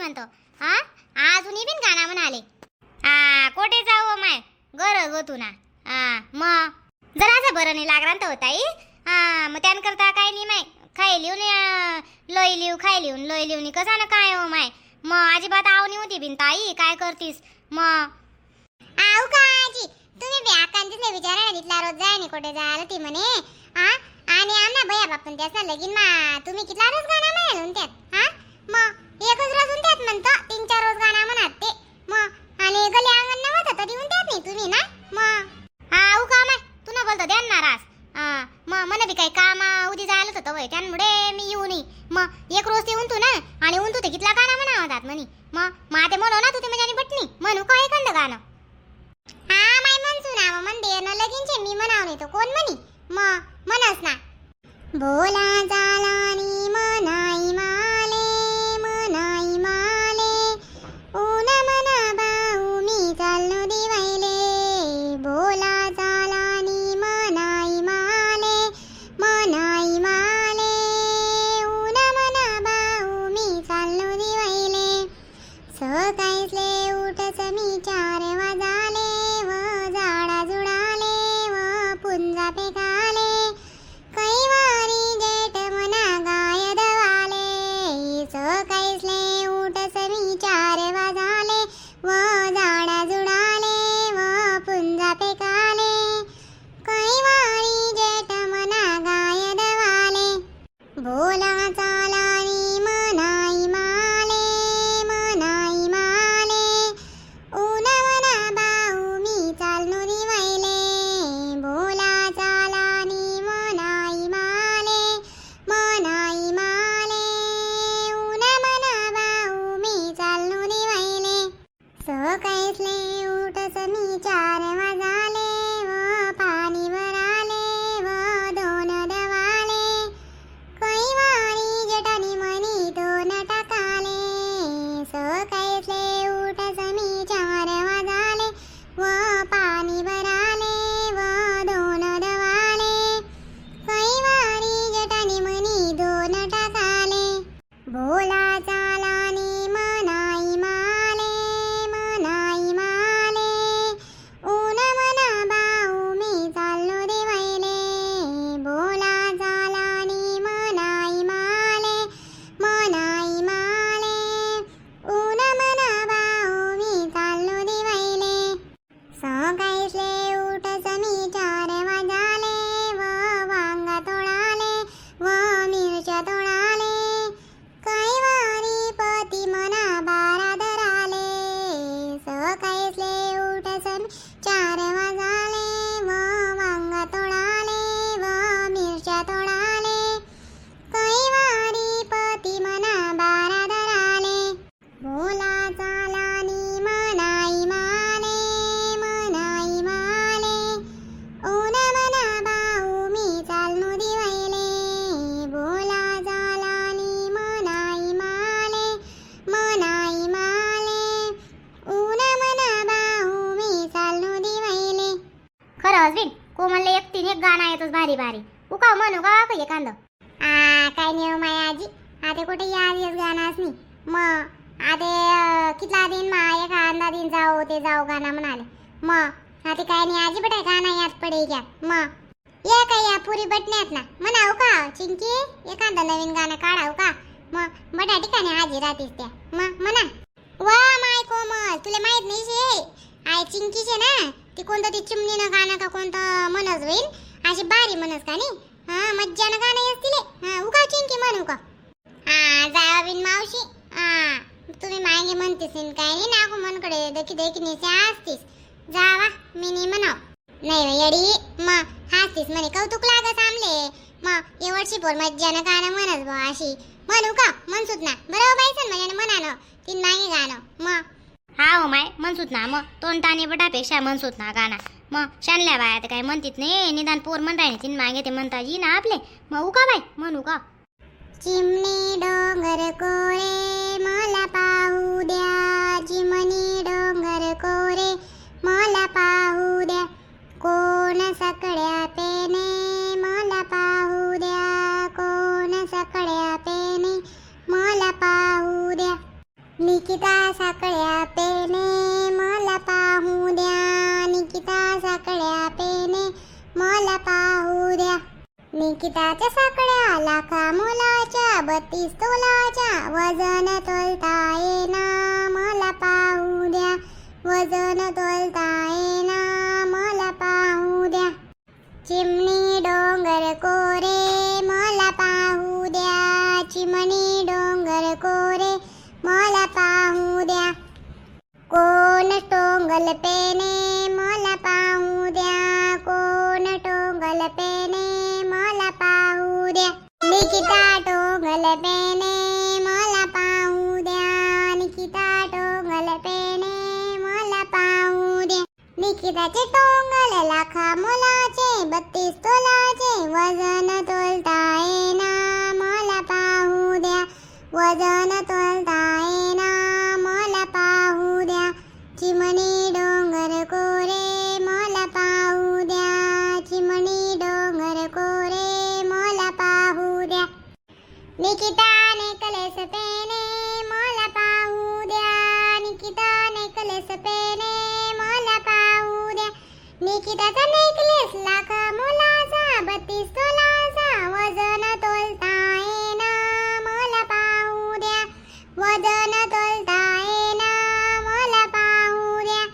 म्हणतो. हा अजून बिन गाणं म्हणाले. कोठे जाऊ माय गरज होतो ना. मग जरासा बरं नाही लागला तर होताई. मग त्यानकरता काय नाही माय खाई लिहून लई लिहू खाई लिहून लई लिहून कसा ना काय हो माय. मग अजिबात आवनी होती बिन ताई काय करतीस. मग आऊ का आजी तुम्ही बी आकांतीच विचारा दिसला रोज जाय नाही कुठे जायला ती म्हणे. आणि आम्हा भैया बापून त्याचा लगीन मा तुम्ही कितला रोज गाणं म्हणाल त्यात. मग एकच रोज त्यात म्हणतो 3-4 रोज गाणं म्हणत ते. मग आणि गली अंगण नव्हतं तरी त्यात नाही तुम्ही ना. मग आऊ का माय तू न बोलतो द्या नाराज. मग मला बी काही काम उदी जायला होतं वय त्यामुळे मी येऊ नये. मग एक रोज ते उंतू ना आणि उंतू ते कितला गाणं म्हणावतात म्हणे. मग ते म्हणू ना तू ते म्हणजे बटणी म्हणू काय एखादं गाणं. माय म्हणतो ना मन दे ना लगीनचे मी म्हणाव नाही तो कोण म्हणी. मग म्हणस ना बोला जालानी मनाई माले मनाई माले ऊन मना बाऊ मी चाललो दिवायले. बोला जालानी मनाई माले मनाई माले ऊन मना बाऊ मी चाललो दिवायले. सकाळीसले उठच मी 4 वाजाले व झाडा जुडाले व पुंजा पेकाले. कैवारी जेठ मना गाय दवाले. सकाळीसले उठच मी 4 वाजाले व झाडा जुडाले व पुंजा पेकाले. कैवारी जेठ मना गाय दवाले. बोला चालानी मनाई माले मनाई माले ऊन मना बाऊ मी चाललो दिवायले. बोला चालानी मनाई माले मनाई माले ऊन मना बाऊ मी चाललो दिवायले. सकाळीसले उठच मी 4 वाजाले व पाणी भराले व 2 दवाले. कैवारी जटानी मनी 2 टाकाले. सकाळीसले उठच मी 4 वाजाले व पाणी भराले व 2 दवाले. कैवारी जटानी मनी 2 टाकाले. बोला चालानी मनाई माले मनाई माले ऊन मना बाऊ मी चाललो दिवायले. बोला चालानी मनाई माले मनाई माले ऊन मना बाऊ मी चाललो दिवायले. सकाळीसले उठच मी 4 वाजाले व वांगा तोडाले व मिरच्या तोडाले. कैवारी पती मना 12 धराले. सकाळीसले उठच मी 4 वाजाले व वांगा तोडाले व मिरच्या तोडाले. कैवारी पती मना 12 धराले. बोला चालानी मनाई माले मनाई माले ऊन मना बाऊ मी चाललो दिवायले. बोला चालानी मनाई माले मनाई माले ऊन मना बाऊ मी चाललो दिवायले. खरंच बिन कोमलले एकटीने एक गाणं येतच भारी भारी. उका म्हणू का काही एखादं. काय नाही हो माय आजी आता कुठे याच गाणंच नाही. मग आता कितला दिन मा एखादा दिन जाऊ ते जाऊ गाणं म्हणाले. मग आता काय नाही आजी बेटा गाणं याद पडे घ्या. मग या काय या पुरी बटण्यात ना म्हणाव का चिंकी एखादं नवीन गाणं काढाव का. मग बटा ठिकाणी आजी राहतीस त्या. मग म्हणा वा माय कोमल तुला माहित नाही शे आय चिंकीचे ना ती कोणतं ती चिमणीनं गाणं का कोणतं म्हणस होईल अशी बारी म्हणस का नाही. मज्जानं गाणं असतील. उका चिंकी म्हणू का. जावा बिन मावशी. तुम्ही मागे म्हणतेस काय नाही नाकू मनकडे देखी देखीनीचे असतीस. जावा मी नाही म्हणाव. नाही येडी मग हसतीस म्हणे कौतुक लागत आमले. मग एवढशी पोर मज्जानं गाणं म्हणस बा अशी म्हणू का मनसूत ना बरोबर बाईसन म्हणजे म्हणानं तीन मागे गाणं. मग हो माय मनसूत ना मग तोंडाने बटापेक्षा मनसूत ना गाणं. मग शानल्या बाया ते काय म्हणतीत नाही निदान पोर म्हणताय नाही तीन मागे ते म्हणता जी ना आपले. मग उका बाई म्हणू का. चिमणी डोंगर कोरे मला पाहू द्या. चिमणी डोंगर कोरे मला पाहू द्या. कोण सकड्या पेने मला पाहू द्या. कोण सकड्या पेने मला पाहू द्या. निकिता साकळ्या पेने मला पाहू द्या, निकिता साकळ्या पेने मला पाहू द्या. निकिताच्या साकळ्या लाखा मोलाच्या 32 तोलाच्या, वजन तोलता येना मला पाहू द्या, वजन तोलता येना मला पाहू द्या. चिमणी डोंगर कोरे मला पाहू द्या, चिमणी डोंगर कोरे मला पाहू द्या. कोण टोंगल पेने मला पाहू द्या, कोण टोंगल पेने मला पाहू द्या. निकिता टोंगल पेने मला पाहू द्या, निकिता टोंगल पेने मला पाहू द्या. निकिताचे टोंगल लाखा मोलाचे 32 तोलाचे, वजन तोलता येना मला पाहू द्या, वजन तोलता येना मला पाहू द्या. चिमणी डोंगर कोरे मला पाहू द्या, चिमणी डोंगर कोरे मला पाहू द्या. निकिता नेकलेस पेने मला पाहू द्या, निकिता नेकलेस पेने मला पाहू द्या. निकिताचा नेकलेस लाखा मोलाचा 32 तोलाचा, वजन तोलता येना मला पाहू द्या, वजन तोलता येना मला पाहू द्या.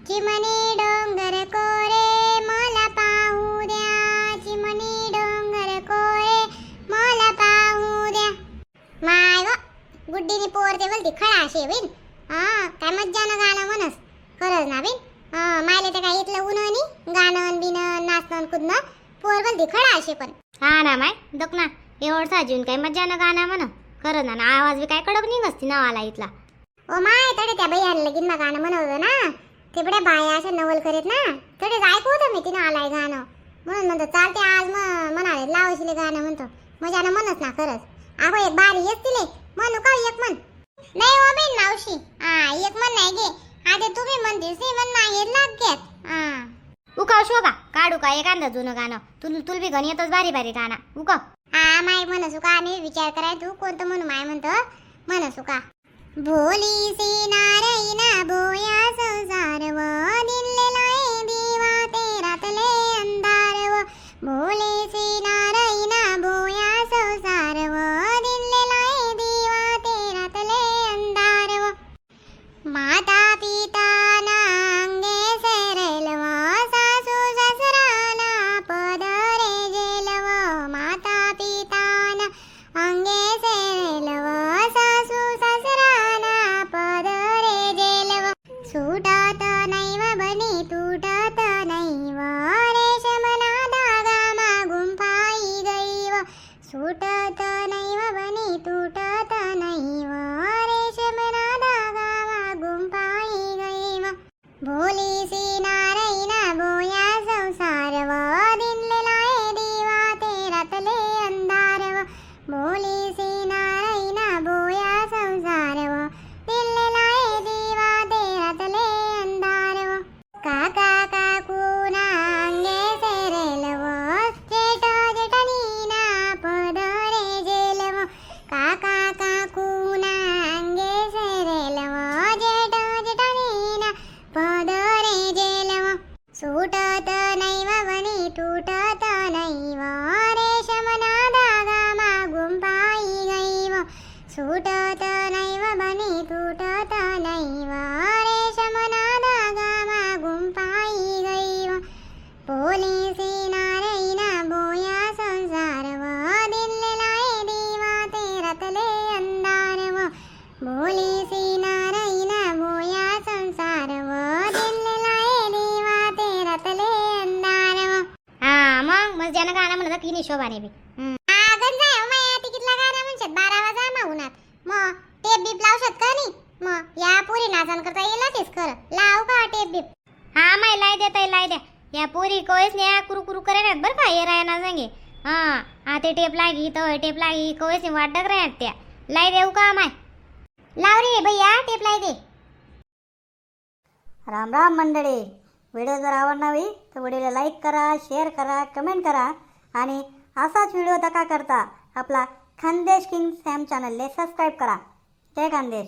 चिमणी डोंगर कोरे मला पाहू द्या, चिमणी डोंगर कोरे मला पाहू द्या. माय व गुड्डीनी पोरते बोलती खळा शे बिन. काय मज्जानं गाणं म्हणस खरंच ना बिन. मायले तर काय इथलं उन्हनी गाणं बिन नाचणं कुदणं पोर बोलती खळा असे पण. हा ना माय दक ना एवढसा जीवन काय मज्जानं गाणं म्हण खरं ना आवाज बी काय कडक निघसती नावाला इथला. ओ माय तडे त्या बाई आणलं गिन्ना गाणं म्हणवलं ना, ते बड्या बाया असं नवल करीत ना, तडेच ऐकू होतं मी तिनं आलाय गाणं म्हणून म्हणतो चालते आज म्हणाले लावशिले गाणं म्हणतो मजानं म्हणत ना खरंच. अगो एक बारी येत तिले म्हणू का एक म्हण. नाही ओ बिन मावशी एक म्हण नाही गे, आता तुम्ही म्हणतेस नाही म्हण नाही लाग घेत. उकाव शोभा काढू का एखादं जुनं गाणं तुल बी गण येतच बारी बारी गाणं उकाव. माय म्हणसू का आम्ही विचार कराय तू कोणतं म्हणू माय म्हणतो म्हणसू का. भोली सी नारायणा बोया संसार व दिलेला आहे दिवा तेरातले अंधार व, भोली सी नारायणा बोया संसार व दिलेला आहे दिवा तेरातले अंधार व. माता पिता नांगे सेरेल व सासू ससराना पदरे जेल व, माता पिता अंगे सेरेल व सासू ससराना पदरे जेल व. सुटत नैव बनी तुटत नैव रेशमना धागा मागून पायी गैव, सुटत नैव बनी तुटत नैव रेशमना धागा मागून पायी गैव. भोली सी नारायणा बोया संसार व दिलेला आहे दिवा तेरातले अंधार व, भोली सी नारायणा बोया संसार व दिलेला आहे दिवा तेरातले अंधार व. काका काकूना अंगे सेरेल व जेठ जेठनीना पदरे जेल व, काका काकूना अंगे सेरेल व जेठ जेठनीना पदरे जेल व. सुटत नैव बनी तुटत नैव रेशमना धागा मागून पायी गैव, सुटत नैव बनी तुटत नैव रेशमना धागा मागून पायी गैव. भोली सी नारायणा बोया संसार व दिलेला आहे दिवा तेरातले अंधार व, भोली सी नारायणा बोया संसार व दिलेला आहे दिवा तेरातले अंधार व. मग मज्जानं गाणं म्हणत की शोभाने बी. आगन जाय माया तिकीटला गाणं म्हणतात 12 वाजा ना उन्हात. मग टेप बीप लावशात का नाही, मग या पोरी नाचन करता येईल तेच खरं लाव का टेप बीप. हा माय लाई द्या या पोरी कोयस ने कुरकुरु करे नात बर का ये राय ना सांगे. ते टेप लागी तो टेप लागी कोयस ने वाट डग राहत त्या लाई देऊ का माय. लाव रे भैया टेप लाई दे. राम राम मंडळी. व्हिडिओ जर आवडला तर व्हिडिओला लाईक करा, शेअर करा, कमेंट करा आणि असाच व्हिडिओ दका करता आपला खानदेश किंग सॅम चॅनलले सबस्क्राईब करा. जय खानदेश.